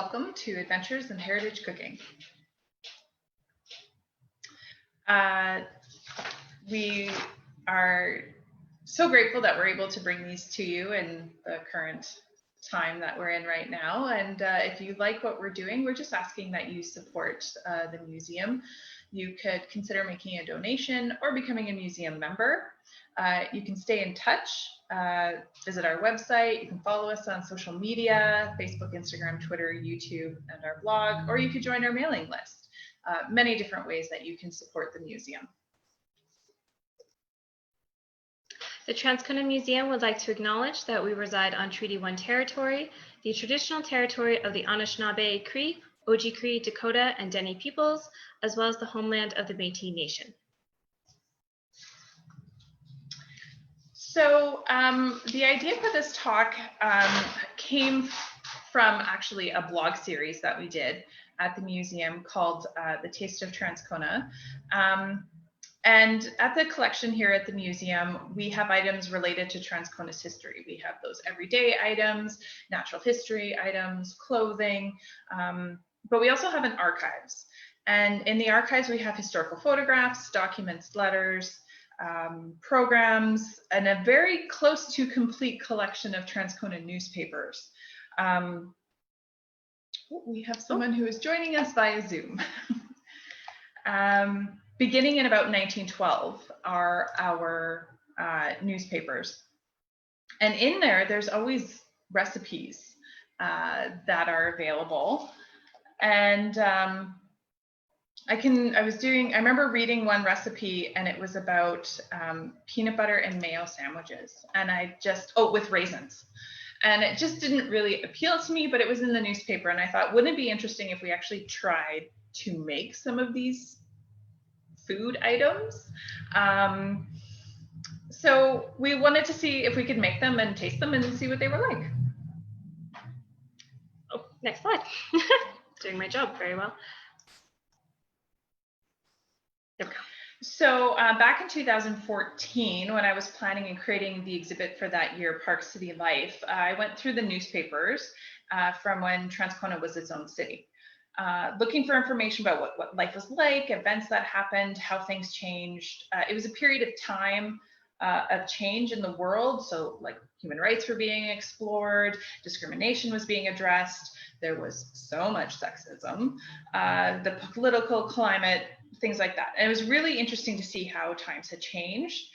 Welcome to Adventures in Heritage Cooking. We are so grateful that we're able to bring these to you in the current time that we're in right now. And if you like what we're doing, we're just asking that you support the museum. You could consider making a donation or becoming a museum member. You can stay in touch, visit our website, you can follow us on social media, Facebook, Instagram, Twitter, YouTube, and our blog, or you could join our mailing list. Many different ways that you can support the museum. The Transcona Museum would like to acknowledge that we reside on Treaty 1 territory, the traditional territory of the Anishinaabe Cree, Oji-Cree, Dakota, and Dene peoples, as well as the homeland of the Métis Nation. So the idea for this talk came from actually a blog series that we did at the museum called The Taste of Transcona. And at the collection here at the museum, we have items related to Transcona's history. We have those everyday items, natural history items, clothing, but we also have an archives. And in the archives, we have historical photographs, documents, letters, programs, and a very close to complete collection of Transcona newspapers. We have someone who is joining us via Zoom. Beginning in about 1912 are our newspapers. And in there, there's always recipes that are available. And I remember reading one recipe, and it was about peanut butter and mayo sandwiches. And with raisins. And it just didn't really appeal to me, but it was in the newspaper. And I thought, wouldn't it be interesting if we actually tried to make some of these food items? So we wanted to see if we could make them and taste them and see what they were like. Oh, next slide. Doing my job very well. There we go. So back in 2014, when I was planning and creating the exhibit for that year, Park City Life, I went through the newspapers from when Transcona was its own city. Looking for information about what life was like, events that happened, how things changed. It was a period of time of change in the world. So like human rights were being explored, discrimination was being addressed. There was so much sexism, the political climate, things like that. And it was really interesting to see how times had changed.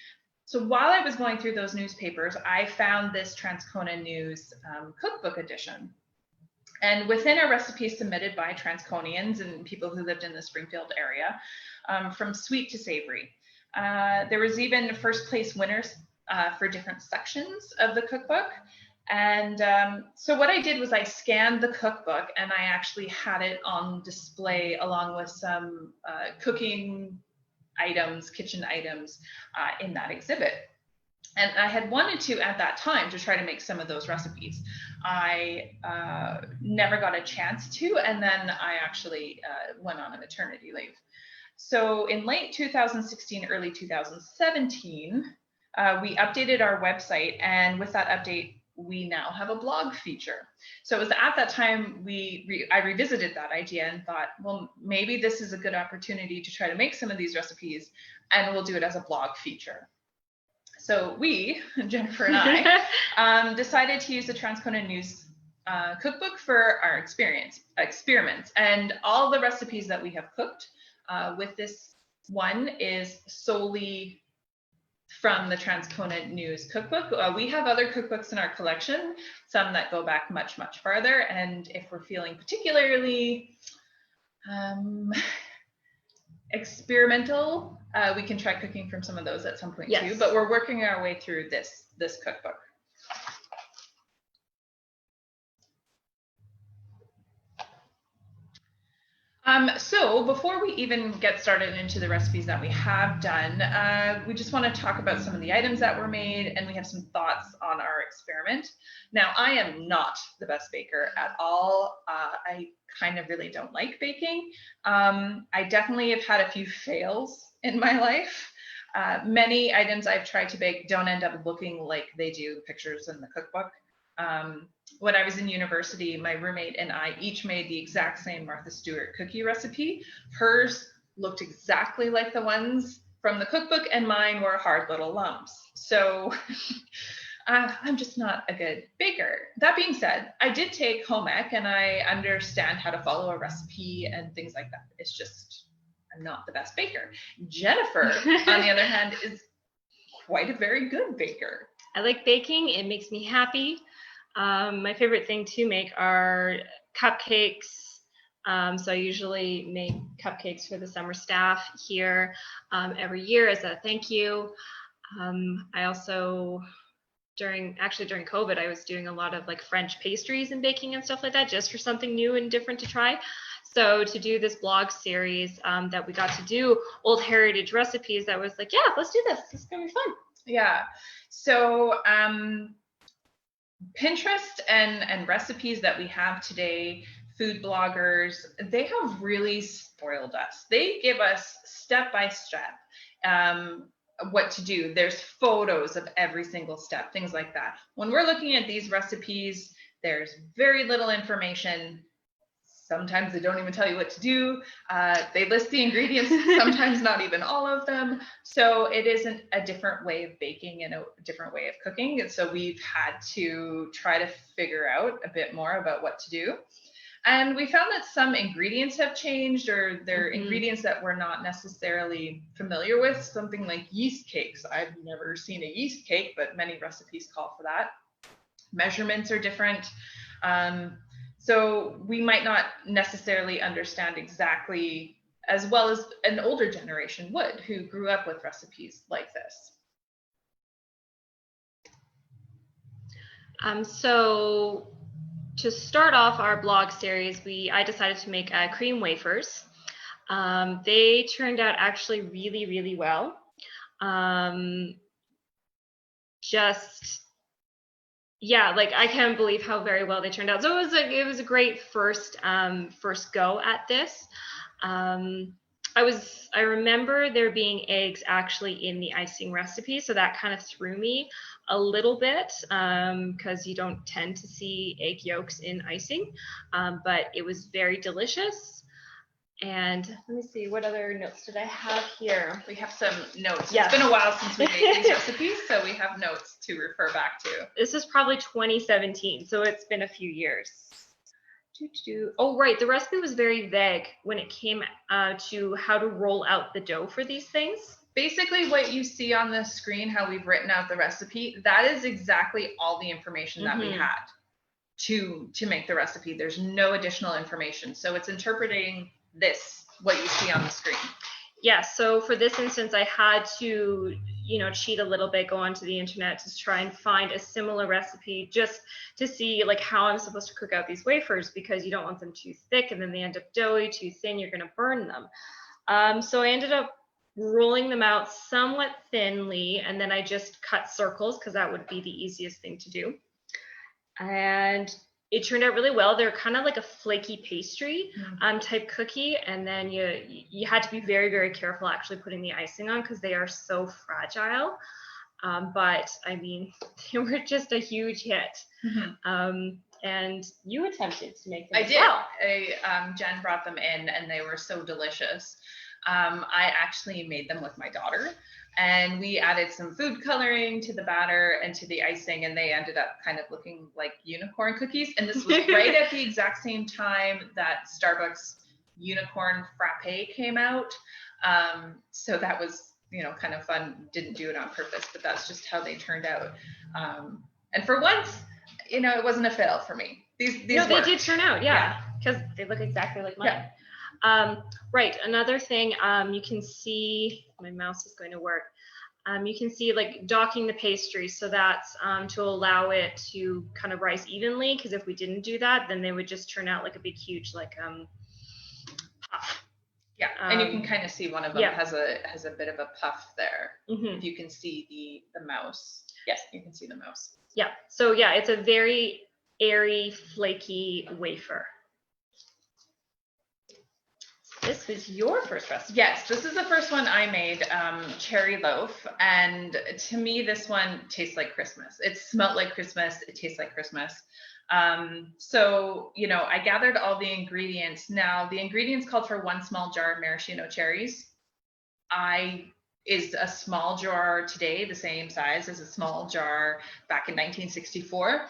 So while I was going through those newspapers, I found this Transcona News cookbook edition. And within are recipes submitted by Transconians and people who lived in the Springfield area, from sweet to savory. There was even first place winners for different sections of the cookbook. And so what I did was I scanned the cookbook, and I actually had it on display along with some cooking items, kitchen items in that exhibit. And I had wanted to, at that time, to try to make some of those recipes. I never got a chance to, and then I actually went on a maternity leave. So in late 2016, early 2017, we updated our website, and with that update, we now have a blog feature. So it was at that time I revisited that idea and thought, well, maybe this is a good opportunity to try to make some of these recipes, and we'll do it as a blog feature. So we, Jennifer and I, decided to use the Transcona News cookbook for our experiments. And all the recipes that we have cooked with this one is solely from the Transcona News cookbook. We have other cookbooks in our collection, some that go back much, much farther. And if we're feeling particularly experimental, we can try cooking from some of those at some point too, but we're working our way through this cookbook. So before we even get started into the recipes that we have done, we just want to talk about some of the items that were made, and we have some thoughts on our experiment. Now, I am not the best baker at all. I kind of really don't like baking. I definitely have had a few fails in my life. Many items I've tried to bake don't end up looking like they do pictures in the cookbook. When I was in university, my roommate and I each made the exact same Martha Stewart cookie recipe. Hers looked exactly like the ones from the cookbook, and mine were hard little lumps. So I'm just not a good baker. That being said, I did take home ec and I understand how to follow a recipe and things like that. It's just, I'm not the best baker. Jennifer, on the other hand, is quite a very good baker. I like baking. It makes me happy. My favorite thing to make are cupcakes. So I usually make cupcakes for the summer staff here every year as a thank you. I also, during COVID, I was doing a lot of like French pastries and baking and stuff like that, just for something new and different to try. So to do this blog series that we got to do old heritage recipes, I was like, yeah, let's do this. This is gonna be fun. Yeah. So Pinterest and recipes that we have today, food bloggers, they have really spoiled us. They give us step by step what to do. There's photos of every single step, things like that. When we're looking at these recipes, there's very little information. Sometimes they don't even tell you what to do. They list the ingredients, sometimes not even all of them. So it isn't a different way of baking and a different way of cooking. And so we've had to try to figure out a bit more about what to do. And we found that some ingredients have changed, or they're ingredients that we're not necessarily familiar with. Something like yeast cakes. I've never seen a yeast cake, but many recipes call for that. Measurements are different. So we might not necessarily understand exactly as well as an older generation would, who grew up with recipes like this. So to start off our blog series, I decided to make cream wafers. They turned out actually really, really well. Yeah, like I can't believe how very well they turned out. So it was a great first go at this. I remember there being eggs actually in the icing recipe, so that kind of threw me a little bit because you don't tend to see egg yolks in icing, but it was very delicious. And let me see, what other notes did I have here? We have some notes. Yes. It's been a while since we made these recipes, so we have notes to refer back to. This is probably 2017, so it's been a few years. Oh, right. The recipe was very vague when it came to how to roll out the dough for these things. Basically, what you see on the screen, how we've written out the recipe, that is exactly all the information that we had to make the recipe. There's no additional information. So it's interpreting what you see on the screen. Yeah, so for this instance, I had to, cheat a little bit, go onto the internet to try and find a similar recipe just to see like how I'm supposed to cook out these wafers, because you don't want them too thick and then they end up doughy, too thin, you're going to burn them. So I ended up rolling them out somewhat thinly, and then I just cut circles because that would be the easiest thing to do. And it turned out really well. They're kind of like a flaky pastry type cookie, and then you had to be very, very careful actually putting the icing on because they are so fragile. But I mean, they were just a huge hit. And you attempted to make them. I did. Well. Jen brought them in, and they were so delicious. I actually made them with my daughter, and we added some food coloring to the batter and to the icing, and they ended up kind of looking like unicorn cookies. And this was right at the exact same time that Starbucks unicorn frappe came out. So that was, kind of fun. Didn't do it on purpose, but that's just how they turned out. And for once, it wasn't a fail for me. These no, they did turn out, yeah, because they look exactly like mine. Yeah. Right, another thing, you can see, my mouse is going to work, you can see like docking the pastry, so that's to allow it to kind of rise evenly, because if we didn't do that, then they would just turn out like a big huge like puff. Yeah, and you can kind of see one of them has a bit of a puff there. If you can see the mouse. Yes, you can see the mouse. Yeah, so yeah, it's a very airy, flaky wafer. This this is your first recipe. Yes, this is the first one I made, cherry loaf. And to me, this one tastes like Christmas. It smelled like Christmas. It tastes like Christmas. So, I gathered all the ingredients. Now, the ingredients called for 1 small jar of maraschino cherries. Is a small jar today the same size as a small jar back in 1964?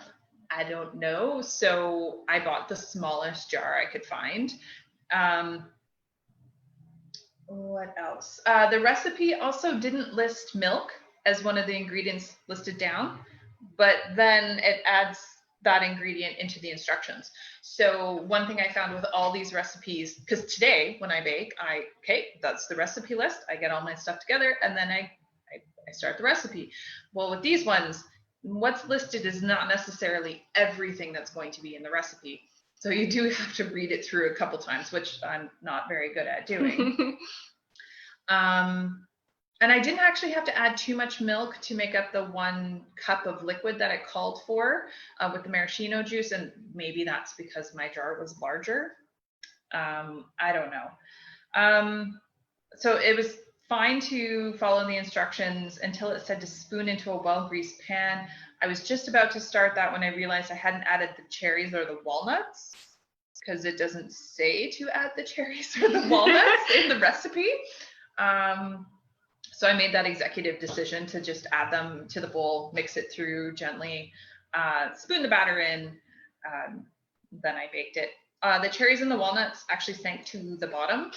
I don't know. So I bought the smallest jar I could find. What else? The recipe also didn't list milk as one of the ingredients listed down, but then it adds that ingredient into the instructions. So one thing I found with all these recipes, because today when I bake, that's the recipe list. I get all my stuff together and then I start the recipe. Well, with these ones, what's listed is not necessarily everything that's going to be in the recipe. So you do have to read it through a couple times, which I'm not very good at doing. And I didn't actually have to add too much milk to make up the 1 cup of liquid that it called for with the maraschino juice. And maybe that's because my jar was larger. I don't know. So it was fine to follow the instructions until it said to spoon into a well-greased pan. I was just about to start that when I realized I hadn't added the cherries or the walnuts, because it doesn't say to add the cherries or the walnuts in the recipe. So I made that executive decision to just add them to the bowl, mix it through gently, spoon the batter in, then I baked it. The cherries and the walnuts actually sank to the bottom.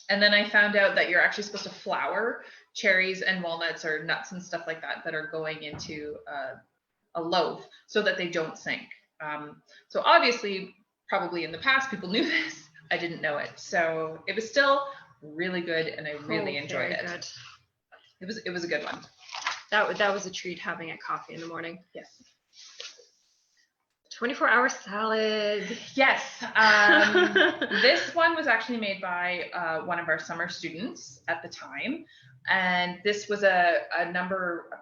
And then I found out that you're actually supposed to flour cherries and walnuts or nuts and stuff like that are going into a loaf so that they don't sink. So obviously, probably in the past, people knew this. I didn't know it. So it was still really good, and I really enjoyed it. Good. It was a good one. That was a treat, having a coffee in the morning. Yes. 24-hour salad. Yes. This one was actually made by one of our summer students at the time, and this was a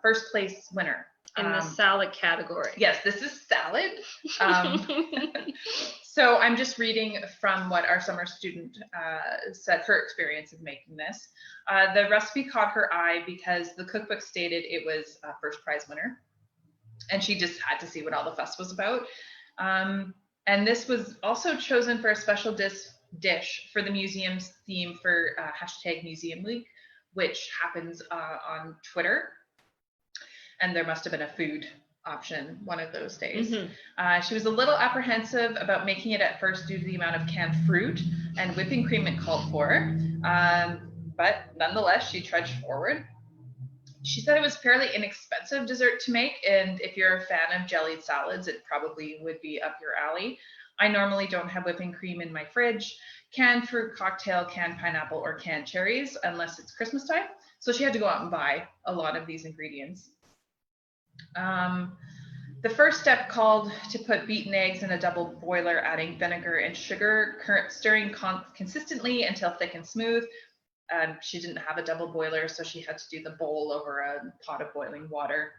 first place winner. In the salad category. Yes, this is salad. So I'm just reading from what our summer student said, her experience of making this. The recipe caught her eye because the cookbook stated it was a first prize winner. And she just had to see what all the fuss was about. And this was also chosen for a special dish for the museum's theme for #MuseumWeek, which happens on Twitter. And there must have been a food option one of those days. Mm-hmm. She was a little apprehensive about making it at first due to the amount of canned fruit and whipping cream it called for. But nonetheless, she trudged forward. She said it was fairly inexpensive dessert to make, and if you're a fan of jellied salads, it probably would be up your alley. I normally don't have whipping cream in my fridge, canned fruit cocktail, canned pineapple, or canned cherries unless it's Christmas time. So she had to go out and buy a lot of these ingredients. The first step called to put beaten eggs in a double boiler, adding vinegar and sugar, stirring consistently until thick and smooth. She didn't have a double boiler, so she had to do the bowl over a pot of boiling water.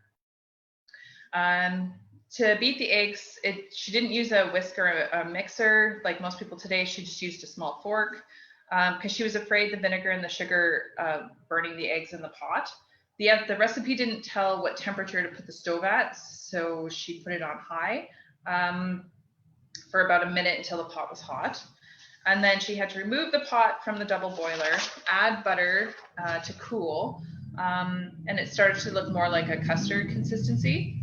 To beat the eggs, she didn't use a whisk or a mixer like most people today. She just used a small fork because she was afraid the vinegar and the sugar burning the eggs in the pot. The recipe didn't tell what temperature to put the stove at, so she put it on high for about a minute until the pot was hot. And then she had to remove the pot from the double boiler, add butter to cool, and it started to look more like a custard consistency.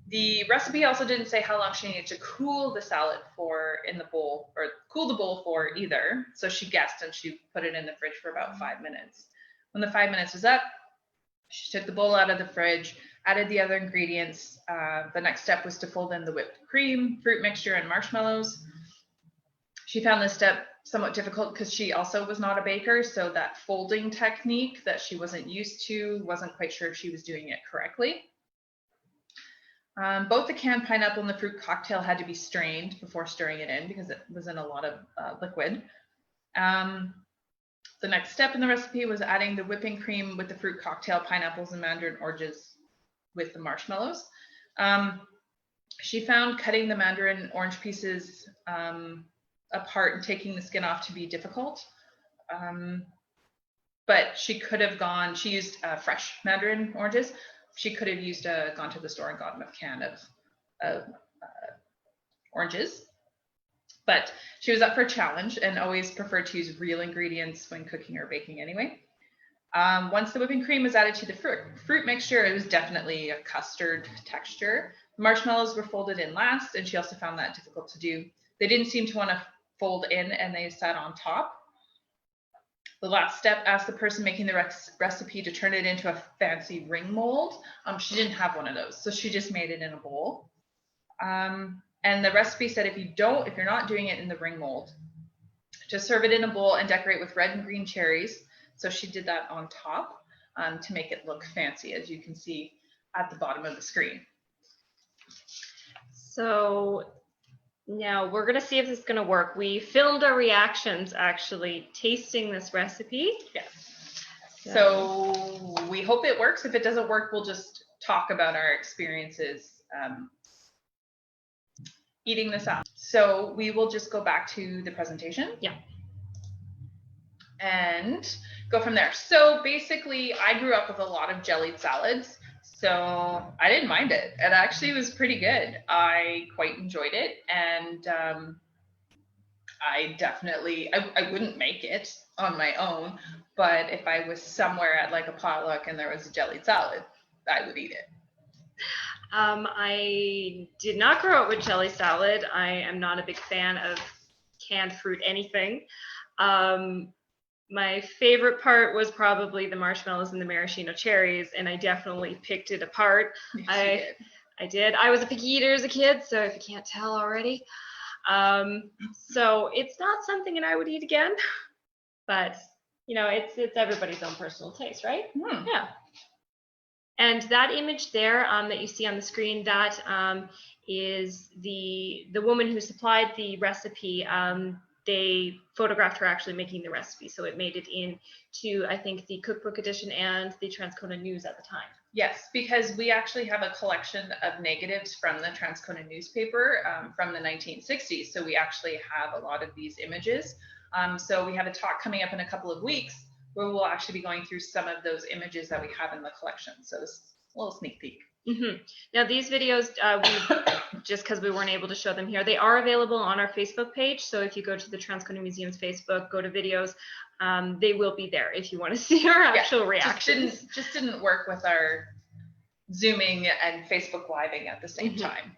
The recipe also didn't say how long she needed to cool the salad for in the bowl, or cool the bowl for either. So she guessed, and she put it in the fridge for about 5 minutes. When the 5 minutes was up, she took the bowl out of the fridge, added the other ingredients. The next step was to fold in the whipped cream, fruit mixture, and marshmallows. She found this step somewhat difficult because she also was not a baker, so that folding technique that she wasn't used to, wasn't quite sure if she was doing it correctly. Both the canned pineapple and the fruit cocktail had to be strained before stirring it in because it was in a lot of liquid. The next step in the recipe was adding the whipping cream with the fruit cocktail, pineapples, and mandarin oranges with the marshmallows. She found cutting the mandarin orange pieces apart and taking the skin off to be difficult. But she could have she used fresh mandarin oranges. She could have gone to the store and gotten a can of oranges. But she was up for a challenge and always preferred to use real ingredients when cooking or baking anyway. Once the whipping cream was added to the fruit mixture, it was definitely a custard texture. The marshmallows were folded in last, and she also found that difficult to do. They didn't seem to want to fold in, and they sat on top. The last step asked the person making the recipe to turn it into a fancy ring mold. She didn't have one of those, so she just made it in a bowl. And the recipe said if you're not doing it in the ring mold, just serve it in a bowl and decorate with red and green cherries. So she did that on top to make it look fancy, as you can see at the bottom of the screen. So now we're going to see if this is going to work. We filmed our reactions actually tasting this recipe. Yes. So we hope it works. If it doesn't work, we'll just talk about our experiences eating this up. So we will just go back to the presentation. Yeah. And go from there. So basically, I grew up with a lot of jellied salads, so I didn't mind it. It actually was pretty good. I quite enjoyed it, and I wouldn't make it on my own, but if I was somewhere at like a potluck and there was a jellied salad, I would eat it. I did not grow up with jelly salad. I am not a big fan of canned fruit anything. My favorite part was probably the marshmallows and the maraschino cherries, and I definitely picked it apart. Yes, I did. I was a picky eater as a kid, so if you can't tell already. So it's not something that I would eat again, but it's everybody's own personal taste, right? Yeah. And that image there that you see on the screen, that is the woman who supplied the recipe. They photographed her actually making the recipe, so it made it into, I think, the cookbook edition and the Transcona News at the time. Yes, because we actually have a collection of negatives from the Transcona newspaper from the 1960s. So we actually have a lot of these images. So we have a talk coming up in a couple of weeks where we'll actually be going through some of those images that we have in the collection. So this is a little sneak peek. Mm-hmm. Now these videos, just because we weren't able to show them here, they are available on our Facebook page. So if you go to the Transcona Museum's Facebook, go to videos, they will be there if you want to see our actual reactions. Just didn't work with our Zooming and Facebook Living at the same time.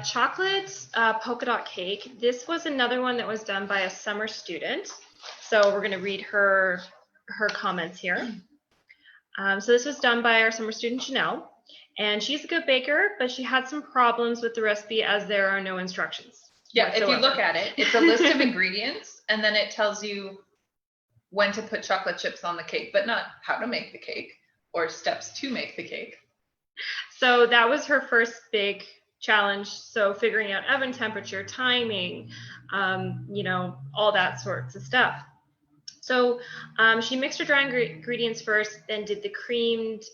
Chocolate polka dot cake. This was another one that was done by a summer student. So we're going to read her comments here. So this was done by our summer student, Janelle, and she's a good baker, but she had some problems with the recipe as there are no instructions. Yeah, whatsoever. If you look at it, it's a list of ingredients, and then it tells you when to put chocolate chips on the cake, but not how to make the cake or steps to make the cake. So that was her first big challenge. So figuring out oven temperature, timing, all that sorts of stuff. So she mixed her dry ingredients first, then did the creamed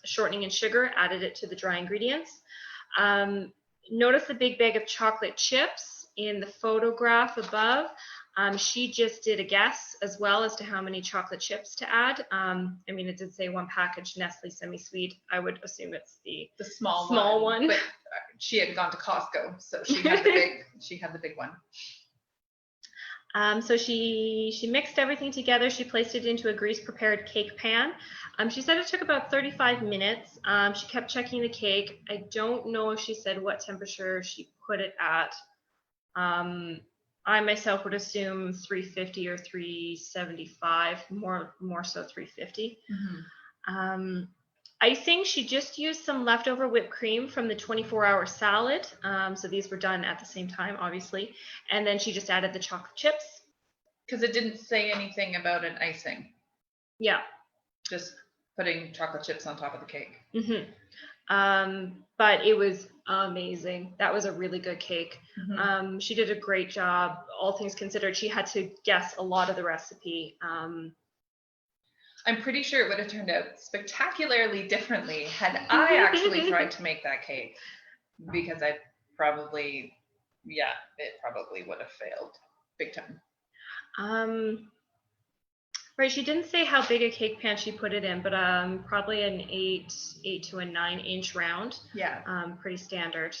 shortening and sugar, added it to the dry ingredients. Notice the big bag of chocolate chips in the photograph above. She just did a guess as well as to how many chocolate chips to add. It did say one package Nestle semi-sweet. I would assume it's the small one. But she had gone to Costco, so she had the big one. So she mixed everything together. She placed it into a grease-prepared cake pan. She said it took about 35 minutes. She kept checking the cake. I don't know if she said what temperature she put it at. I myself would assume 350 or 375, more so 350. Mm-hmm. Icing, she just used some leftover whipped cream from the 24-hour salad. So these were done at the same time, obviously. And then she just added the chocolate chips. Because it didn't say anything about an icing. Yeah. Just putting chocolate chips on top of the cake. Mm-hmm. But it was amazing. That was a really good cake. Mm-hmm. She did a great job. All things considered, she had to guess a lot of the recipe. I'm pretty sure it would have turned out spectacularly differently had I actually tried to make that cake, because it probably would have failed big time. Right, she didn't say how big a cake pan she put it in, but probably an 8 to a 9-inch round. Yeah. Pretty standard.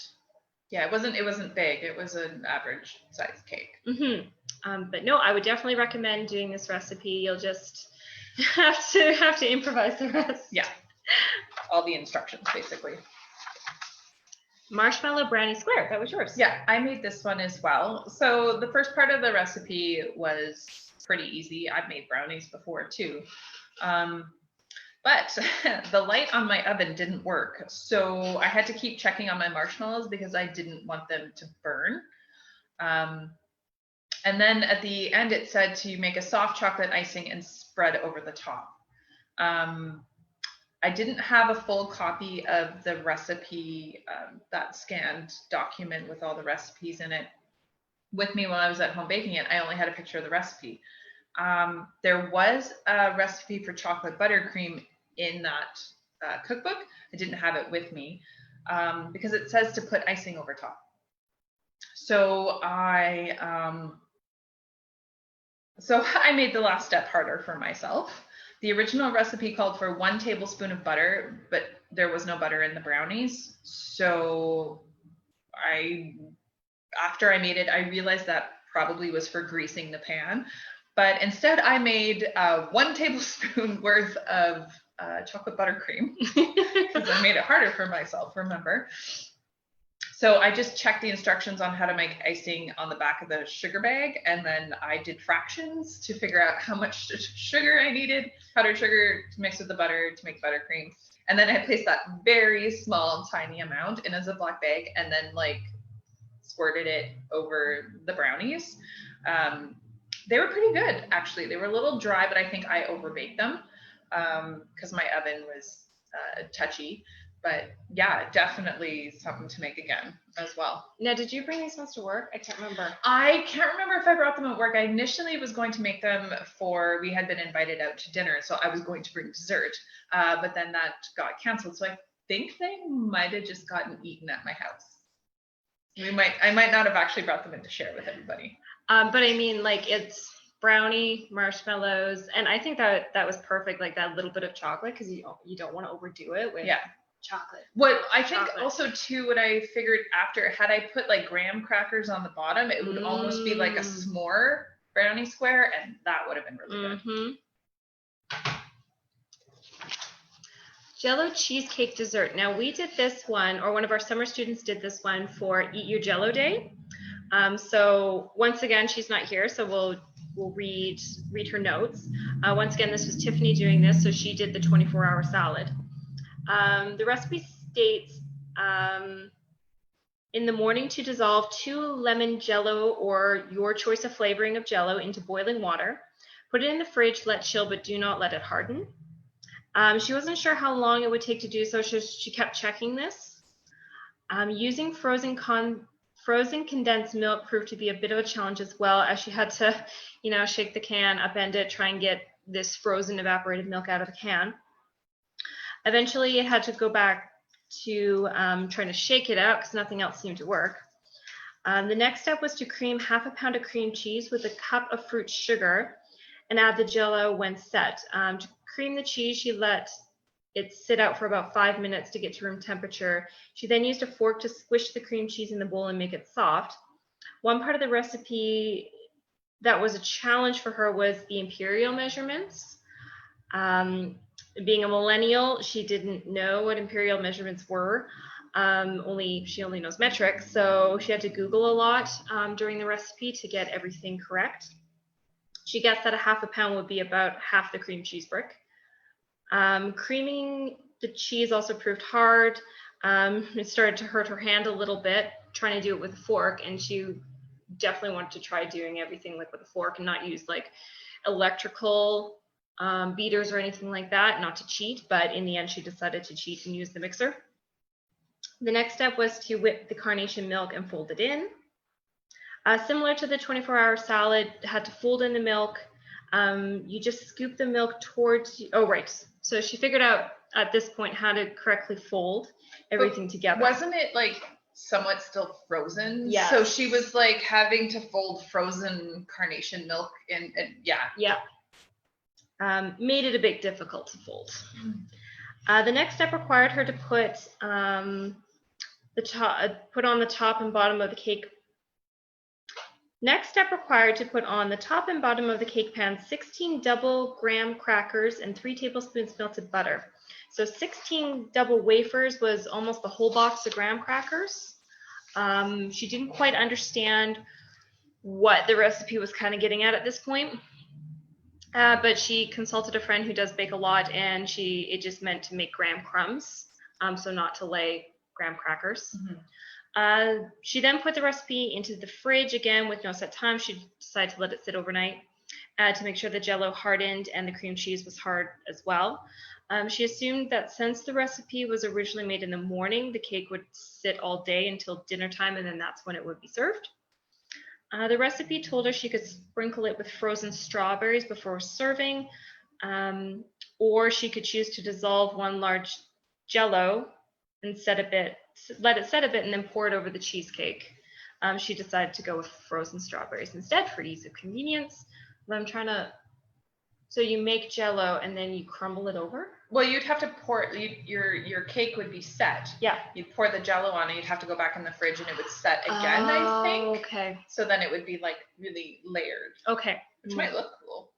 Yeah, it wasn't big. It was an average size cake. But no, I would definitely recommend doing this recipe. You'll just have to improvise the rest. Yeah. All the instructions, basically. Marshmallow brownie square. That was yours. Yeah, I made this one as well. So the first part of the recipe was pretty easy. I've made brownies before too. But the light on my oven didn't work. So I had to keep checking on my marshmallows because I didn't want them to burn. And then at the end, it said to make a soft chocolate icing and spread over the top. I didn't have a full copy of the recipe, that scanned document with all the recipes in it with me while I was at home baking it. I only had a picture of the recipe. There was a recipe for chocolate buttercream in that cookbook. I didn't have it with me because it says to put icing over top. So I made the last step harder for myself. The original recipe called for 1 tablespoon of butter, but there was no butter in the brownies. So after I made it, I realized that probably was for greasing the pan. But instead, I made 1 tablespoon worth of chocolate buttercream because I made it harder for myself, remember? So I just checked the instructions on how to make icing on the back of the sugar bag, and then I did fractions to figure out how much sugar I needed, powdered sugar to mix with the butter to make buttercream. And then I placed that very small, tiny amount in a Ziploc bag and then like squirted it over the brownies. They were pretty good, actually. They were a little dry, but I think I overbaked them because my oven was touchy. But yeah, definitely something to make again as well. Now, did you bring these ones to work? I can't remember. I can't remember if I brought them at work. I initially was going to make them we had been invited out to dinner, so I was going to bring dessert. But then that got canceled. So I think they might have just gotten eaten at my house. I might not have actually brought them in to share with everybody. But I mean, like, it's brownie, marshmallows, and I think that was perfect, like that little bit of chocolate, because you don't want to overdo it with chocolate. What I think also too, what I figured after, had I put like graham crackers on the bottom, it would almost be like a s'more brownie square, and that would have been really good. Jello cheesecake dessert. Now we did this one, or one of our summer students did this one for Eat Your Jello Day. So once again, she's not here, so we'll read her notes. Once again, this was Tiffany doing this, so she did the 24-hour salad. The recipe states, in the morning to dissolve 2 lemon Jello or your choice of flavoring of Jello into boiling water. Put it in the fridge, let chill, but do not let it harden. She wasn't sure how long it would take to do so. She kept checking this. Using frozen condensed milk proved to be a bit of a challenge as well, as she had to, shake the can, upend it, try and get this frozen evaporated milk out of the can. Eventually, it had to go back to trying to shake it out because nothing else seemed to work. The next step was to cream half a pound of cream cheese with a cup of fruit sugar and add the Jello when set. To cream the cheese, she let it sit out for about 5 minutes to get to room temperature. She then used a fork to squish the cream cheese in the bowl and make it soft. One part of the recipe that was a challenge for her was the imperial measurements. Being a millennial, she didn't know what imperial measurements were. She only knows metric, so she had to Google a lot during the recipe to get everything correct. She guessed that a half a pound would be about half the cream cheese brick. Creaming the cheese also proved hard. It started to hurt her hand a little bit trying to do it with a fork, and she definitely wanted to try doing everything like with a fork and not use like electrical beaters or anything like that, not to cheat, but in the end she decided to cheat and use the mixer. The next step was to whip the carnation milk and fold it in. Similar to the 24-hour salad, had to fold in the milk. You just scoop the milk towards you. Oh, right. So she figured out at this point how to correctly fold everything together. Wasn't it like somewhat still frozen. Yes. So she was like having to fold frozen carnation milk and yeah. Yeah. Made it a bit difficult to fold. The next step required her to put on the top and bottom of the cake. Next step required to put on the top and bottom of the cake pan 16 double graham crackers and 3 tablespoons melted butter. So 16 double wafers was almost the whole box of graham crackers. She didn't quite understand what the recipe was kind of getting at this point. But she consulted a friend who does bake a lot, and it just meant to make graham crumbs, so not to lay graham crackers. She then put the recipe into the fridge again with no set time. She decided to let it sit overnight to make sure the jello hardened and the cream cheese was hard as well. She assumed that since the recipe was originally made in the morning, the cake would sit all day until dinner time, and then that's when it would be served. The recipe told her she could sprinkle it with frozen strawberries before serving, or she could choose to dissolve one large jello and let it set a bit, and then pour it over the cheesecake. She decided to go with frozen strawberries instead for ease of convenience. But so you make jello and then you crumble it over? Well, you'd have to pour your cake would be set. Yeah. You'd pour the jello on and you'd have to go back in the fridge and it would set again, I think. Okay. So then it would be like really layered. Okay. Which might look cool.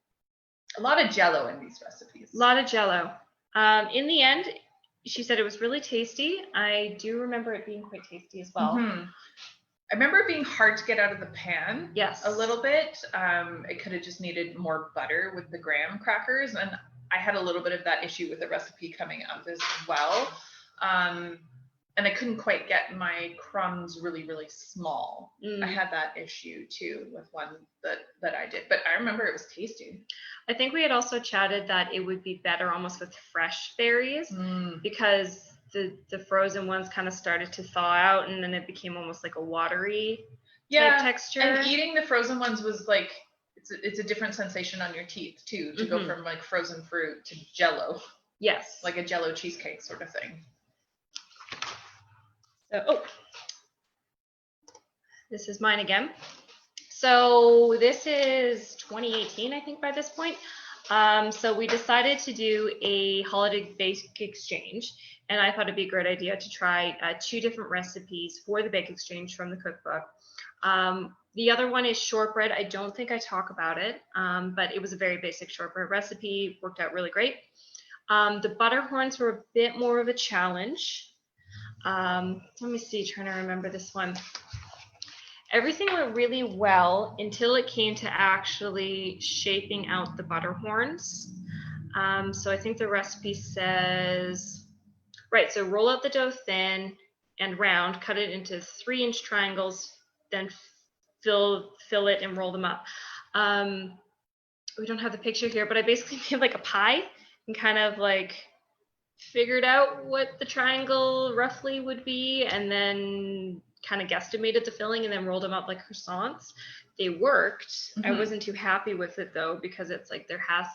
A lot of jello in these recipes. A lot of jello. In the end, she said it was really tasty. I do remember it being quite tasty as well. I remember it being hard to get out of the pan. Yes. A little bit. It could have just needed more butter with the graham crackers. And I had a little bit of that issue with the recipe coming up as well. And I couldn't quite get my crumbs really, really small. I had that issue too with one that I did. But I remember it was tasty. I think we had also chatted that it would be better almost with fresh berries because the frozen ones kind of started to thaw out and then it became almost like a watery type texture. And eating the frozen ones was like, it's a different sensation on your teeth too, to go from like frozen fruit to jello. Yes. Like a jello cheesecake sort of thing. So, this is mine again. So this is 2018, I think, by this point. So we decided to do a holiday bake exchange, and I thought it'd be a great idea to try 2 different recipes for the bake exchange from the cookbook. The other one is shortbread. I don't think I talk about it, but it was a very basic shortbread recipe. Worked out really great. The butter horns were a bit more of a challenge. Let me see, trying to remember this one. Everything went really well until it came to actually shaping out the butter horns. So I think the recipe says, right, so roll out the dough thin and round, cut it into 3-inch triangles, then fill it and roll them up. We don't have the picture here, but I basically made like a pie and kind of like figured out what the triangle roughly would be and then kind of guesstimated the filling and then rolled them up like croissants. They worked. I wasn't too happy with it though, because it's like there has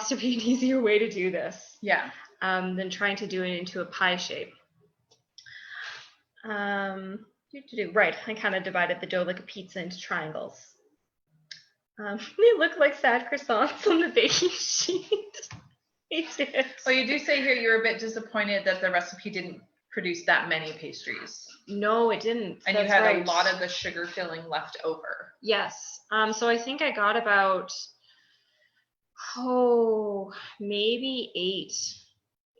to be an easier way to do this. Yeah. Than trying to do it into a pie shape. Right, I kind of divided the dough like a pizza into triangles. They look like sad croissants on the baking sheet. They did. Well, you do say here you were a bit disappointed that the recipe didn't produce that many pastries. No, it didn't. And That's you had right. a lot of the sugar filling left over. Yes. So I think I got about, maybe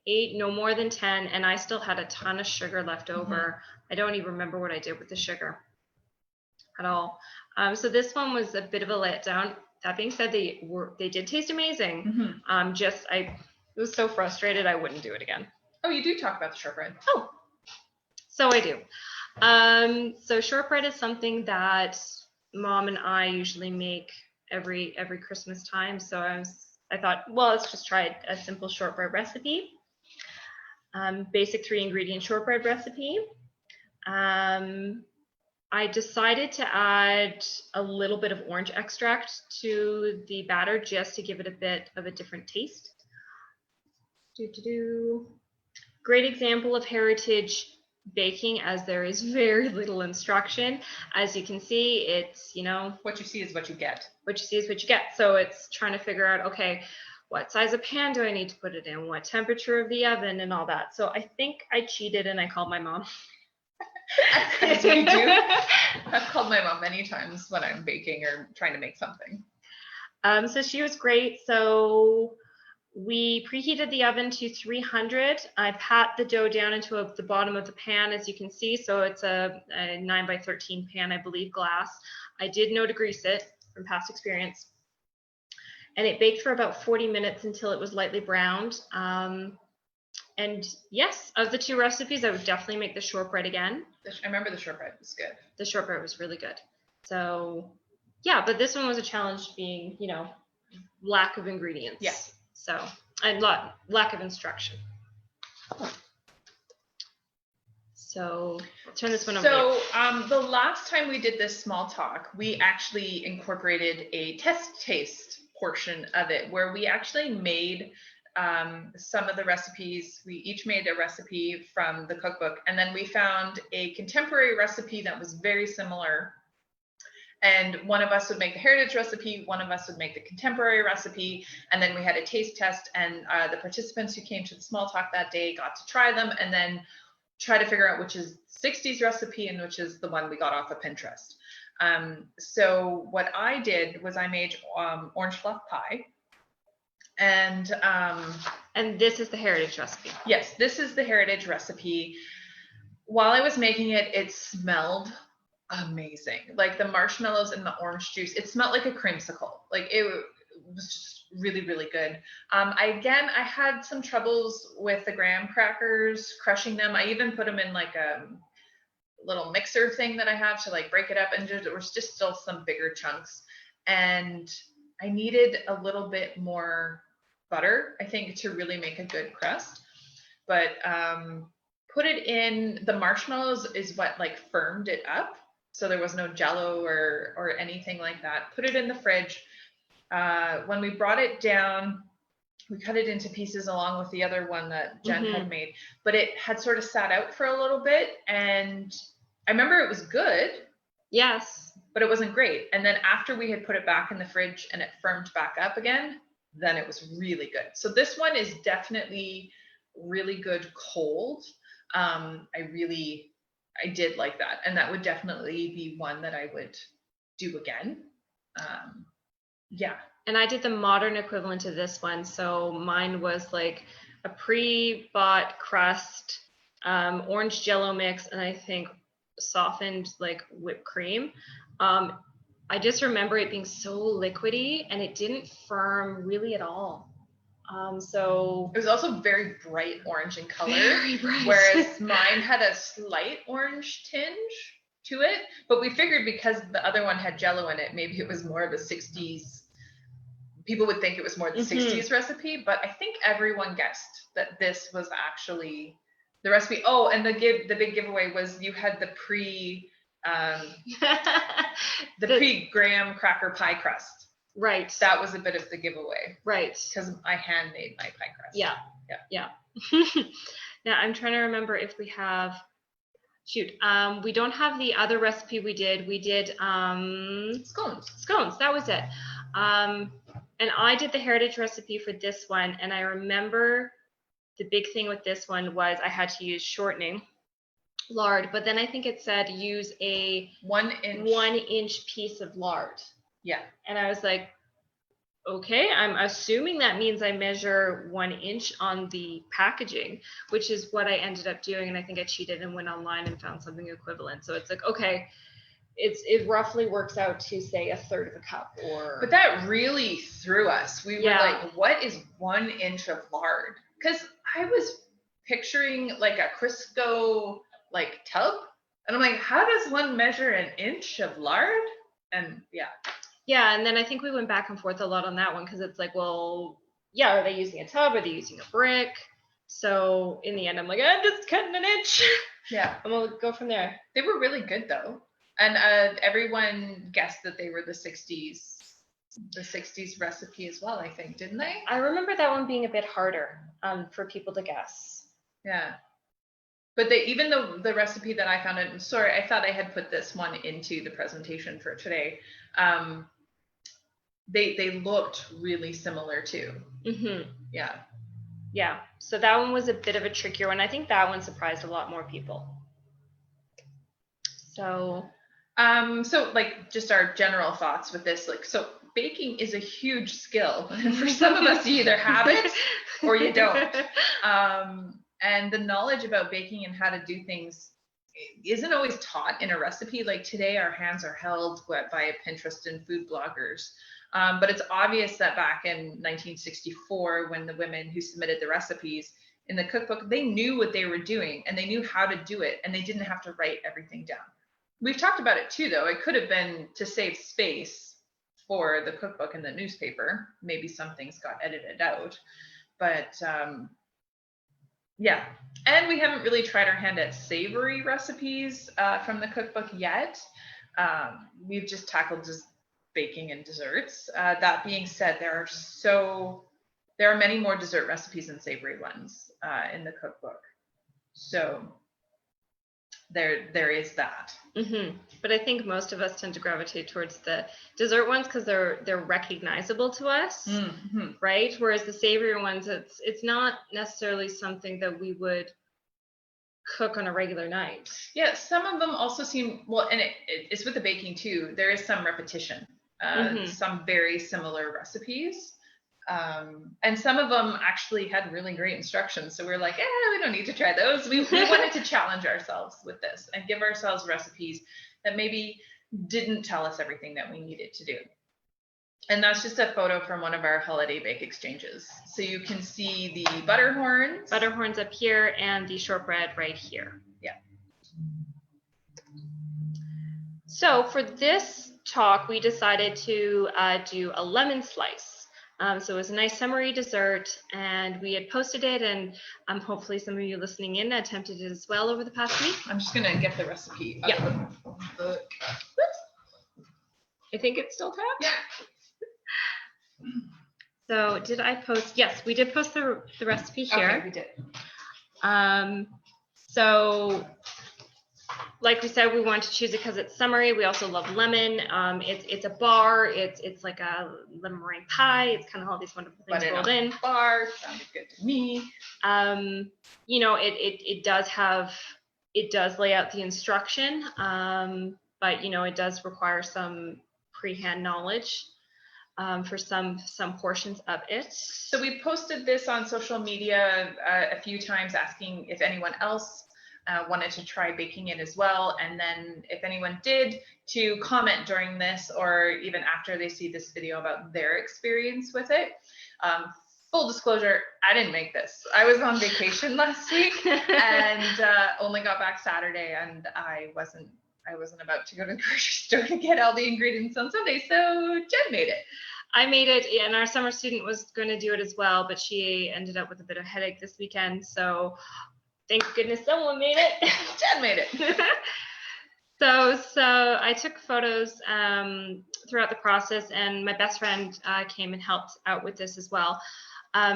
8, no more than 10. And I still had a ton of sugar left over. I don't even remember what I did with the sugar at all. So this one was a bit of a letdown. That being said, they did taste amazing. I was so frustrated I wouldn't do it again. Oh, you do talk about the shortbread. Oh, so I do. So shortbread is something that Mom and I usually make every Christmas time. So I thought, well, let's just try a simple shortbread recipe. Basic 3-ingredient shortbread recipe. I decided to add a little bit of orange extract to the batter just to give it a bit of a different taste. Great example of heritage baking, as there is very little instruction. As you can see, it's, What you see is what you get. What you see is what you get. So it's trying to figure out, okay, what size of pan do I need to put it in? What temperature of the oven and all that. So I think I cheated and I called my mom. As we do. I've called my mom many times when I'm baking or trying to make something. So she was great. So we preheated the oven to 300. I pat the dough down into the bottom of the pan, as you can see. So it's a 9 by 13 pan, I believe, glass. I did know to grease it from past experience. And it baked for about 40 minutes until it was lightly browned. And yes, of the two recipes, I would definitely make the shortbread again. I remember the shortbread was good. The shortbread was really good. So yeah, but this one was a challenge being, lack of ingredients. Yeah. So, and lack of instruction. So I'll turn this one over. So the last time we did this small talk, we actually incorporated a test taste portion of it where we actually made some of the recipes. We each made a recipe from the cookbook, and then we found a contemporary recipe that was very similar. And one of us would make the heritage recipe, one of us would make the contemporary recipe, and then we had a taste test, and the participants who came to the small talk that day got to try them and then try to figure out which is 60s recipe and which is the one we got off of Pinterest. So what I did was I made orange fluff pie. And this is the heritage recipe. Yes, this is the heritage recipe. While I was making it, it smelled amazing. Like the marshmallows and the orange juice, it smelled like a creamsicle. Like it was just really, really good. I had some troubles with the graham crackers, crushing them. I even put them in like a little mixer thing that I have to like break it up, and there was just still some bigger chunks. And I needed a little bit more butter, I think, to really make a good crust. But put it in, the marshmallows is what like firmed it up. So there was no jello or anything like that. Put it in the fridge. When we brought it down, we cut it into pieces along with the other one that Jen had made, but it had sort of sat out for a little bit. And I remember it was good. Yes. But it wasn't great. And then after we had put it back in the fridge and it firmed back up again, then it was really good. So this one is definitely really good cold. I did like that. And that would definitely be one that I would do again. Yeah. And I did the modern equivalent to this one. So mine was like a pre-bought crust, orange jello mix, and I think softened like whipped cream. I just remember it being so liquidy and it didn't firm really at all. So it was also very bright orange in color, very bright. Whereas mine had a slight orange tinge to it. But we figured because the other one had jello in it, maybe it was more of a 60s. People would think it was more the 60s recipe, but I think everyone guessed that this was actually the recipe. Oh, and the big giveaway was you had the pre graham cracker pie crust. Right. That was a bit of the giveaway. Right. Because I hand made my pie crust. Yeah. Now I'm trying to remember if we have. We don't have the other recipe we did. We did scones. Scones. That was it. And I did the heritage recipe for this one, and I remember the big thing with this one was I had to use shortening lard, but then I think it said use a 1 inch piece of lard. Yeah. And I was like, okay, I'm assuming that means I measure 1 inch on the packaging, which is what I ended up doing. And I think I cheated and went online and found something equivalent. So it's like, okay, it roughly works out to say a third of a cup But that really threw us. We were like, what is 1 inch of lard? Because I was picturing like a Crisco like tub. And I'm like, how does one measure an inch of lard? And yeah, and then I think we went back and forth a lot on that one because it's like, well, yeah, are they using a tub? Are they using a brick? So in the end, I'm like, I'm just cutting an inch. Yeah. And we'll go from there. They were really good though. And everyone guessed that they were the 60s recipe as well, I think, didn't they? I remember that one being a bit harder for people to guess. Yeah. But they, even though the recipe that I found, it, sorry, I thought I had put this one into the presentation for today. Um, they looked really similar too. Mm-hmm. Yeah. Yeah. So that one was a bit of a trickier one. I think that one surprised a lot more people. So so like just our general thoughts with this, like, so baking is a huge skill. And for some of us, you either have it or you don't. And the knowledge about baking and how to do things isn't always taught in a recipe. Like today, our hands are held by Pinterest and food bloggers. But it's obvious that back in 1964, when the women who submitted the recipes in the cookbook, they knew what they were doing and they knew how to do it, and they didn't have to write everything down. We've talked about it too, though. It could have been to save space for the cookbook and the newspaper. Maybe some things got edited out, but yeah. And we haven't really tried our hand at savory recipes from the cookbook yet. We've just tackled just baking and desserts. That being said, there are many more dessert recipes than savory ones in the cookbook. So there is that. Mm-hmm. But I think most of us tend to gravitate towards the dessert ones because they're recognizable to us, Mm-hmm. right? Whereas the savory ones, it's not necessarily something that we would cook on a regular night. Yeah, some of them also seem, well, and it's with the baking too. There is some repetition, some very similar recipes. And some of them actually had really great instructions. So we're like, we don't need to try those. We wanted to challenge ourselves with this and give ourselves recipes that maybe didn't tell us everything that we needed to do. And that's just a photo from one of our holiday bake exchanges. So you can see the butter horns. Butter horns up here and the shortbread right here. Yeah. So for this talk, we decided to do a lemon slice. So it was a nice summery dessert, and we had posted it, and hopefully some of you listening in attempted it as well over the past week. I'm just gonna get the recipe. Yeah. I think it's still tabbed. Yeah. So did I post? Yes, we did post the recipe here. Okay, we did. So like we said, we wanted to choose it because it's summery. We also love lemon. It's a bar. It's like a lemon meringue pie. It's kind of all these wonderful things rolled in. Bar sounded good to me. You know, it does lay out the instruction, but you know, it does require some pre-hand knowledge for some portions of it. So we posted this on social media a few times, asking if anyone else wanted to try baking it as well, and then if anyone did, to comment during this or even after they see this video about their experience with it. Full disclosure, I didn't make this. I was on vacation last week and only got back Saturday, and I wasn't about to go to the grocery store to get all the ingredients on Sunday, so Jen made it. I made it, and our summer student was going to do it as well, but she ended up with a bit of a headache this weekend, so thank goodness someone made it. Jen made it. So I took photos throughout the process, and my best friend came and helped out with this as well.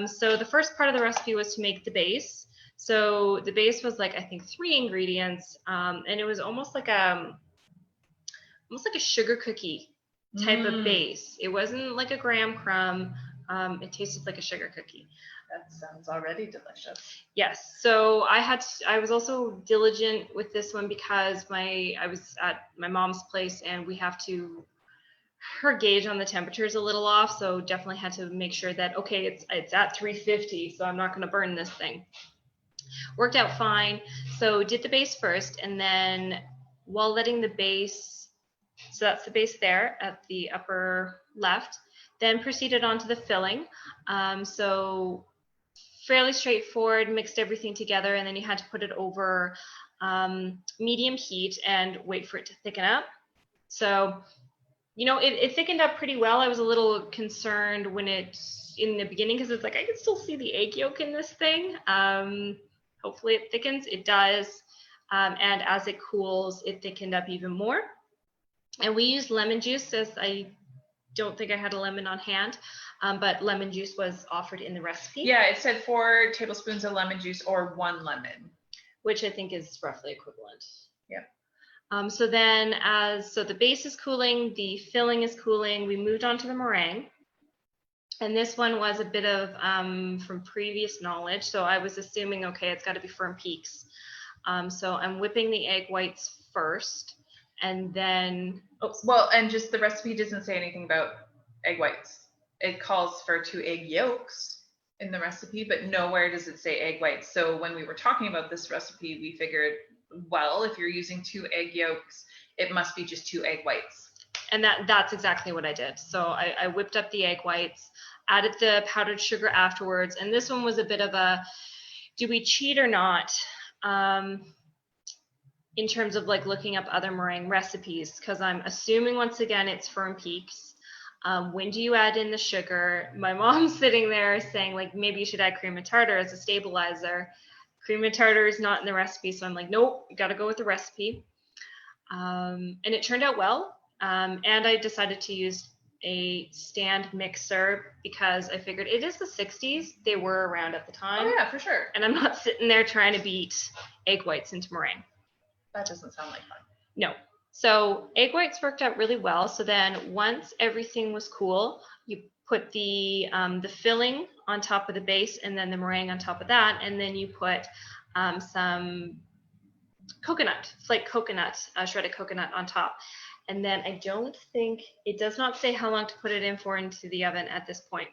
So the first part of the recipe was to make the base. So the base was like, I think 3 ingredients, and it was almost like a sugar cookie type of base. It wasn't like a graham crumb. It tasted like a sugar cookie. That sounds already delicious. Yes. So I was also diligent with this one because I was at my mom's place, and we have her gauge on the temperature is a little off. So definitely had to make sure that, okay, it's at 350. So I'm not going to burn this thing. Worked out fine. So did the base first, and then while letting the base, so that's the base there at the upper left, then proceeded on to the filling. So fairly straightforward, mixed everything together, and then you had to put it over medium heat and wait for it to thicken up. So, you know, it thickened up pretty well. I was a little concerned when in the beginning, because it's like, I can still see the egg yolk in this thing. Hopefully it thickens. It does. And as it cools, it thickened up even more. And we used lemon juice, as I don't think I had a lemon on hand, but lemon juice was offered in the recipe. Yeah, it said 4 tablespoons of lemon juice or 1 lemon. which I think is roughly equivalent. Yeah. So then so the base is cooling, the filling is cooling, we moved on to the meringue. And this one was a bit of from previous knowledge. So I was assuming, okay, it's got to be firm peaks. So I'm whipping the egg whites first, and then well, and just the recipe doesn't say anything about egg whites. It calls for 2 egg yolks in the recipe, but nowhere does it say egg whites. So when we were talking about this recipe, we figured, well, if you're using 2 egg yolks, it must be just 2 egg whites. And that's exactly what I did. So I whipped up the egg whites, added the powdered sugar afterwards, and this one was a bit of a, do we cheat or not? In terms of like looking up other meringue recipes, because I'm assuming once again it's firm peaks. When do you add in the sugar? My mom's sitting there saying like maybe you should add cream of tartar as a stabilizer. Cream of tartar is not in the recipe, so I'm like, nope, you got to go with the recipe. And it turned out well. And I decided to use a stand mixer because I figured it is the 60s. They were around at the time. Oh yeah, for sure. And I'm not sitting there trying to beat egg whites into meringue. That doesn't sound like fun. No. So egg whites worked out really well. So then once everything was cool, you put the filling on top of the base and then the meringue on top of that. And then you put some coconut, flake coconut, shredded coconut on top. And then I don't think, it does not say how long to put it in for into the oven at this point,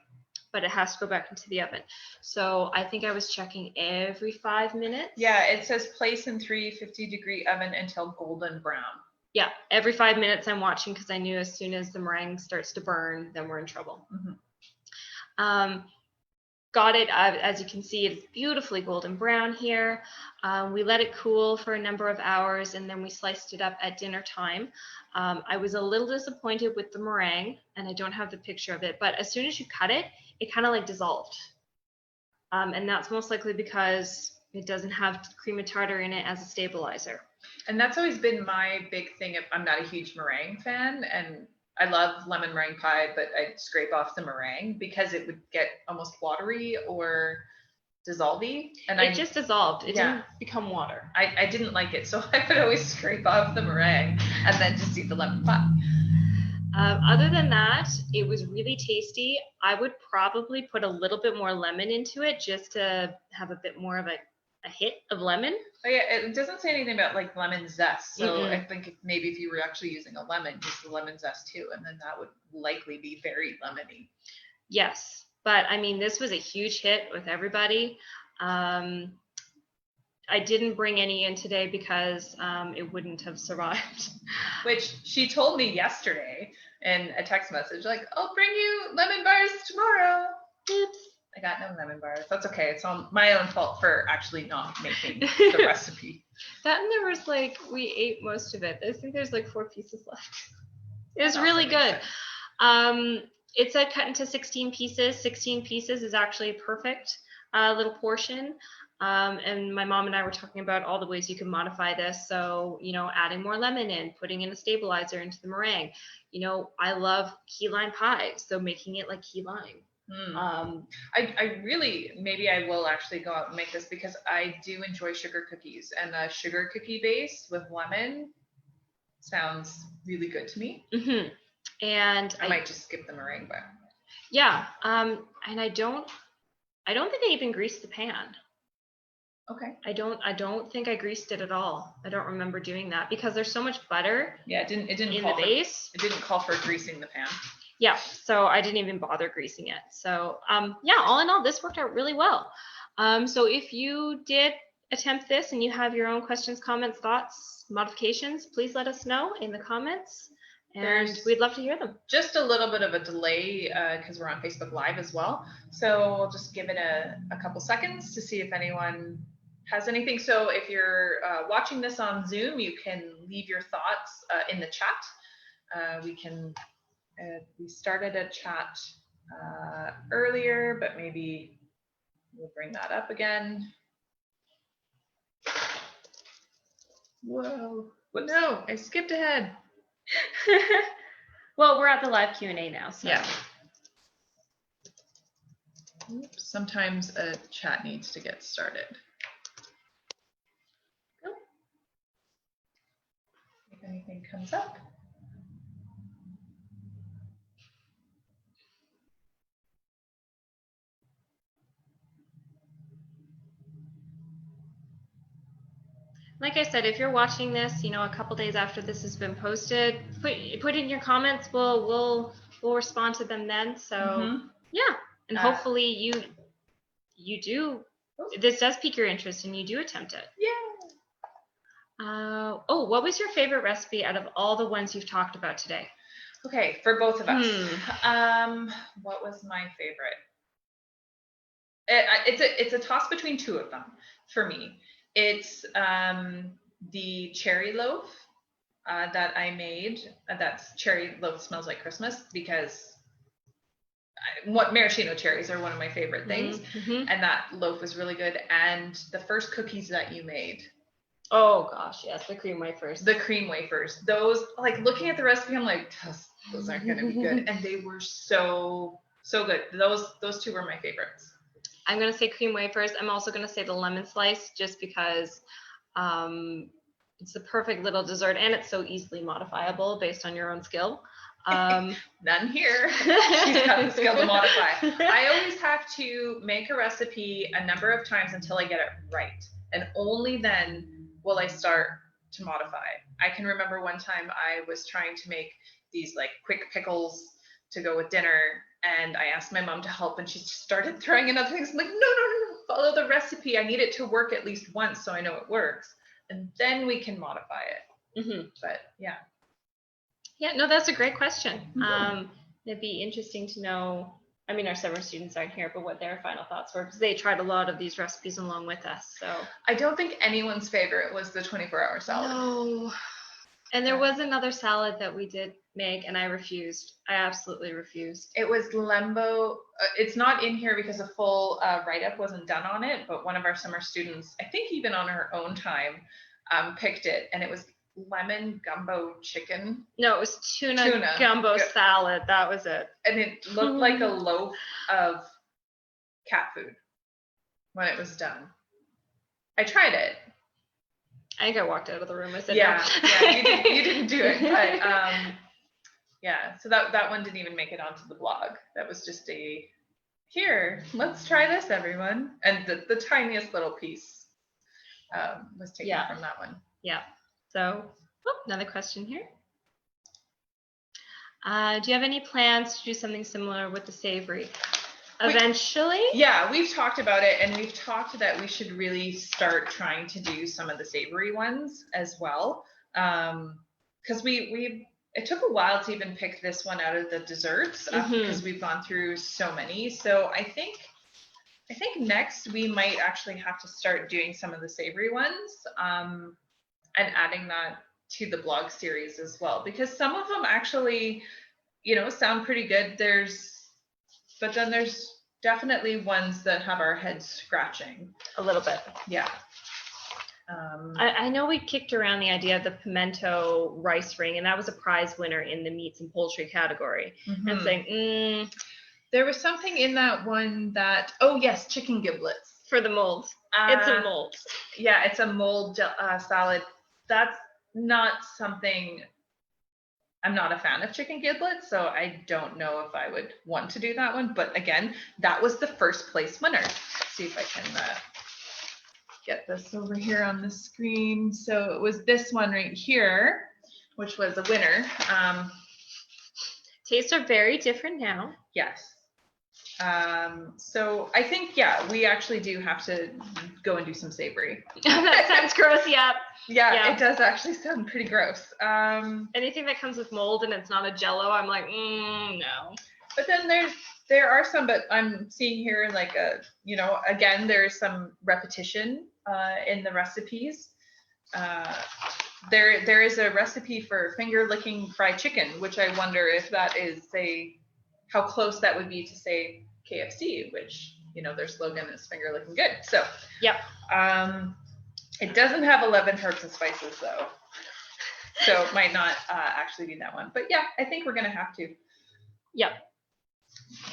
but it has to go back into the oven. So I think I was checking every 5 minutes. Yeah, it says place in 350-degree oven until golden brown. Yeah, every 5 minutes I'm watching because I knew as soon as the meringue starts to burn, then we're in trouble. Mm-hmm. Got it, as you can see, it's beautifully golden brown here. We let it cool for a number of hours and then we sliced it up at dinner time. I was a little disappointed with the meringue and I don't have the picture of it, but as soon as you cut it, it kind of like dissolved. And that's most likely because it doesn't have cream of tartar in it as a stabilizer. And that's always been my big thing. I'm not a huge meringue fan, and I love lemon meringue pie, but I'd scrape off the meringue because it would get almost watery or dissolvey. And it just dissolved. It didn't become water. I didn't like it, so I would always scrape off the meringue and then just eat the lemon pie. Other than that, it was really tasty. I would probably put a little bit more lemon into it just to have a bit more of a hit of lemon. Oh yeah, it doesn't say anything about like lemon zest. So I think maybe if you were actually using a lemon, use the lemon zest too, and then that would likely be very lemony. Yes, but I mean, this was a huge hit with everybody. I didn't bring any in today because it wouldn't have survived. Which she told me yesterday in a text message, like, I'll bring you lemon bars tomorrow. Oops. I got no lemon bars. That's okay. It's on my own fault for actually not making the recipe. That and there was like, we ate most of it. I think there's like 4 pieces left. It was really good. It said cut into 16 pieces. 16 pieces is actually a perfect little portion. And my mom and I were talking about all the ways you can modify this. So, you know, adding more lemon in, putting in a stabilizer into the meringue. You know, I love key lime pie, so making it like key lime. I really, maybe I will actually go out and make this because I do enjoy sugar cookies, and a sugar cookie base with lemon sounds really good to me. Mm-hmm. And I might just skip the meringue, but yeah. And I don't think I even greased the pan. Okay. I don't think I greased it at all. I don't remember doing that because there's so much butter. Yeah, it didn't in the base. It didn't call for greasing the pan. Yeah, so I didn't even bother greasing it. So yeah, all in all, this worked out really well. So if you did attempt this and you have your own questions, comments, thoughts, modifications, please let us know in the comments. And we'd love to hear them. Just a little bit of a delay because we're on Facebook Live as well. So we'll just give it a couple seconds to see if anyone has anything. So if you're watching this on Zoom, you can leave your thoughts in the chat. We started a chat earlier, but maybe we'll bring that up again. Whoa. Well, no, I skipped ahead. Well, we're at the live Q&A now. So. Yeah. Oops, sometimes a chat needs to get started. if anything comes up. Like I said, if you're watching this, a couple days after this has been posted, put in your comments. We'll respond to them then. So yeah, and hopefully you do. This does pique your interest, and you do attempt it. Yeah. What was your favorite recipe out of all the ones you've talked about today? Okay, for both of us. What was my favorite? It's a toss between two of them for me. It's the cherry loaf that I made. That's cherry loaf smells like Christmas because maraschino cherries are one of my favorite things, and that loaf was really good. And the first cookies that you made. Oh gosh, yes, the cream wafers. The cream wafers. Those, like looking at the recipe, I'm like, those aren't going to be good, and they were so good. Those two were my favorites. I'm going to say cream wafers. I'm also going to say the lemon slice just because it's the perfect little dessert and it's so easily modifiable based on your own skill. None here. She's got the skill to modify. I always have to make a recipe a number of times until I get it right. And only then will I start to modify. I can remember one time I was trying to make these like quick pickles to go with dinner, and I asked my mom to help, and she started throwing in other things. I'm like, no, follow the recipe. I need it to work at least once so I know it works, and then we can modify it. But yeah. Yeah, no, that's a great question. It'd be interesting to know. I mean, our summer students aren't here, but what their final thoughts were, because they tried a lot of these recipes along with us. So I don't think anyone's favorite was the 24-hour salad. No. And there was another salad that we did make, and I refused. I absolutely refused. It was lembo. It's not in here because a full write-up wasn't done on it, but one of our summer students, I think even on her own time, picked it, and it was lemon gumbo chicken. No, it was tuna gumbo salad. That was it. And it looked like a loaf of cat food when it was done. I tried it. I think I walked out of the room. I said, yeah, you didn't do it. But yeah, so that one didn't even make it onto the blog. That was just here, let's try this, everyone. And the tiniest little piece was taken from that one. Yeah. So, another question here. Do you have any plans to do something similar with the savory? Eventually? Yeah, we've talked about it, and we've talked that we should really start trying to do some of the savory ones as well. Because it took a while to even pick this one out of the desserts because we've gone through so many. So I think next we might actually have to start doing some of the savory ones and adding that to the blog series as well, because some of them actually, sound pretty good. But then there's definitely ones that have our heads scratching a little bit. Yeah. I know we kicked around the idea of the pimento rice ring, and that was a prize winner in the meats and poultry category. And saying, there was something in that one that, yes, chicken giblets. For the mold. It's a mold. Yeah, it's a mold salad. That's not something. I'm not a fan of chicken giblets, so I don't know if I would want to do that one. But again, that was the first place winner. Let's see if I can get this over here on the screen. So it was this one right here, which was a winner. Tastes are very different now. Yes. So I think, we actually do have to go and do some savory. That sounds gross, Yeah, it does actually sound pretty gross. Anything that comes with mold and it's not a Jello, I'm like, no. But then there are some, but I'm seeing here like again, there's some repetition in the recipes. There is a recipe for finger licking fried chicken, which I wonder if that is how close that would be to say KFC, which their slogan is finger licking good. So it doesn't have 11 herbs and spices though, so it might not actually be that one. But yeah, I think we're gonna have to. Yep.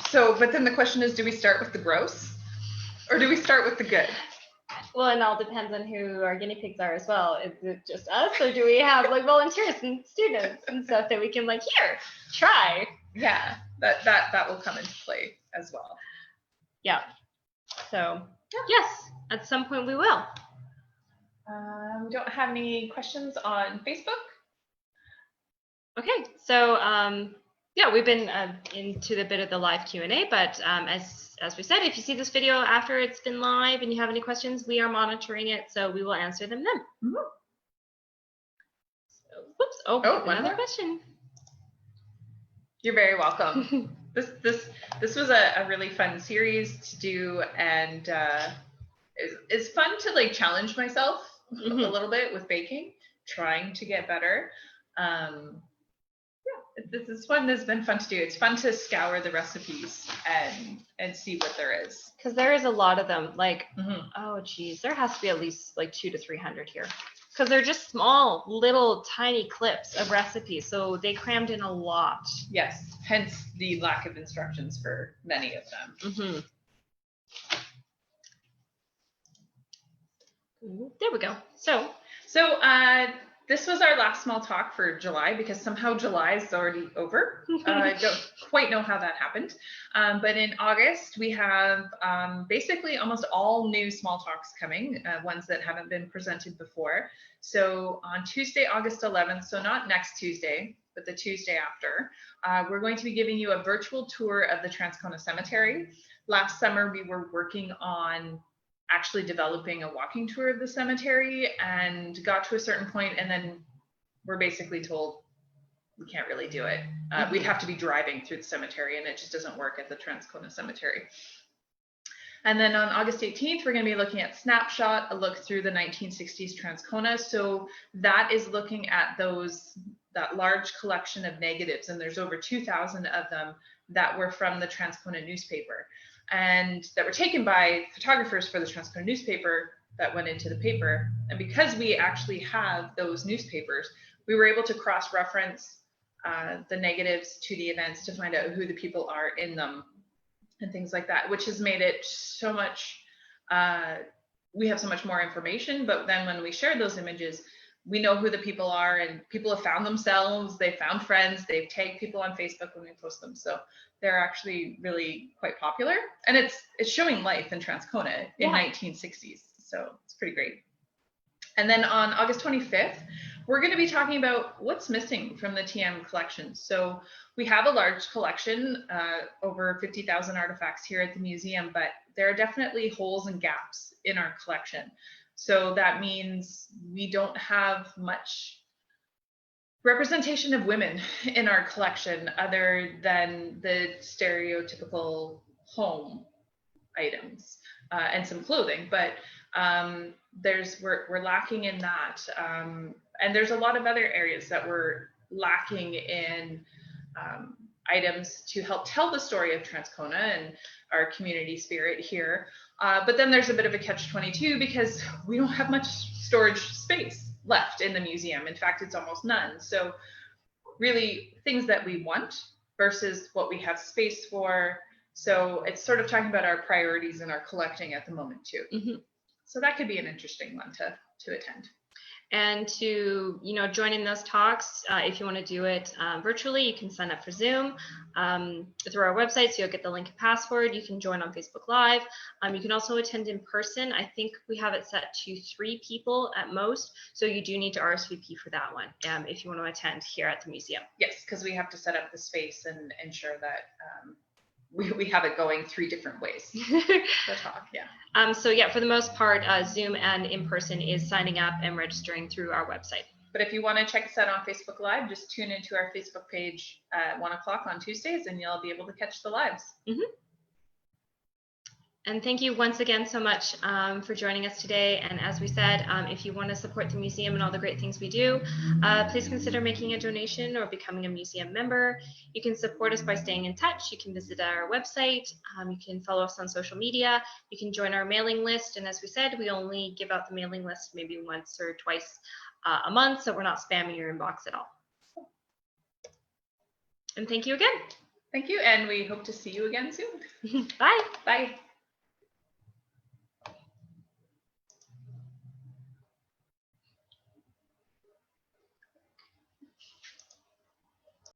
So, but then the question is, do we start with the gross or do we start with the good? Well, it all depends on who our guinea pigs are as well. Is it just us, or do we have like volunteers and students and stuff that we can like, here, try? Yeah, that will come into play as well. Yeah. So yes, at some point we will. We don't have any questions on Facebook. Okay, so yeah, we've been into the bit of the live Q&A, but as we said, if you see this video after it's been live and you have any questions, we are monitoring it, so we will answer them then. Mm-hmm. So, whoops! Oh, another question. You're very welcome. This was a really fun series to do, and it's fun to like challenge myself a little bit with baking, trying to get better. This is fun. This has been fun to do. It's fun to scour the recipes and see what there is. Because there is a lot of them. Like, oh geez, there has to be at least like 200 to 300 here. Because they're just small, little, tiny clips of recipes, so they crammed in a lot. Yes, hence the lack of instructions for many of them. There we go. So this was our last small talk for July, because somehow July is already over. I don't quite know how that happened. But in August, we have basically almost all new small talks coming, ones that haven't been presented before. So on Tuesday, August 11th, so not next Tuesday, but the Tuesday after, we're going to be giving you a virtual tour of the Transcona Cemetery. Last summer, we were working on actually developing a walking tour of the cemetery, and got to a certain point, and then we're basically told we can't really do it. We'd have to be driving through the cemetery, and it just doesn't work at the Transcona Cemetery. And then on August 18th, we're going to be looking at Snapshot, a look through the 1960s Transcona. So that is looking at that large collection of negatives, and there's over 2,000 of them that were from the Transcona newspaper, and that were taken by photographers for the Transcona newspaper that went into the paper. And because we actually have those newspapers, we were able to cross-reference the negatives to the events to find out who the people are in them and things like that, which has made it so much, we have so much more information. But then when we share those images, we know who the people are, and people have found themselves, they've found friends, they've tagged people on Facebook when we post them. So they're actually really quite popular, and it's showing life in Transcona in 1960s. So it's pretty great. And then on August 25th, we're going to be talking about what's missing from the TM collection. So we have a large collection, over 50,000 artifacts here at the museum, but there are definitely holes and gaps in our collection. So that means we don't have much representation of women in our collection other than the stereotypical home items and some clothing, but we're lacking in that. And there's a lot of other areas that we're lacking in items to help tell the story of Transcona and our community spirit here. But then there's a bit of a catch-22, because we don't have much storage space left in the museum. In fact, it's almost none. So really things that we want versus what we have space for. So it's sort of talking about our priorities in our collecting at the moment too. So that could be an interesting one to attend. And to join in those talks, if you want to do it virtually, you can sign up for Zoom through our website. So you'll get the link and password. You can join on Facebook Live. You can also attend in person. I think we have it set to 3 people at most. So you do need to RSVP for that one if you want to attend here at the museum. Yes, because we have to set up the space and ensure that we have it going 3 different ways. The talk, yeah. So yeah, for the most part, Zoom and in person is signing up and registering through our website. But if you want to check us out on Facebook Live, just tune into our Facebook page at 1 o'clock on Tuesdays, and you'll be able to catch the lives. And thank you once again so much for joining us today. And as we said, if you want to support the museum and all the great things we do, please consider making a donation or becoming a museum member. You can support us by staying in touch. You can visit our website. You can follow us on social media. You can join our mailing list. And as we said, we only give out the mailing list maybe once or twice a month, so we're not spamming your inbox at all. And thank you again. Thank you, and we hope to see you again soon. Bye. Bye.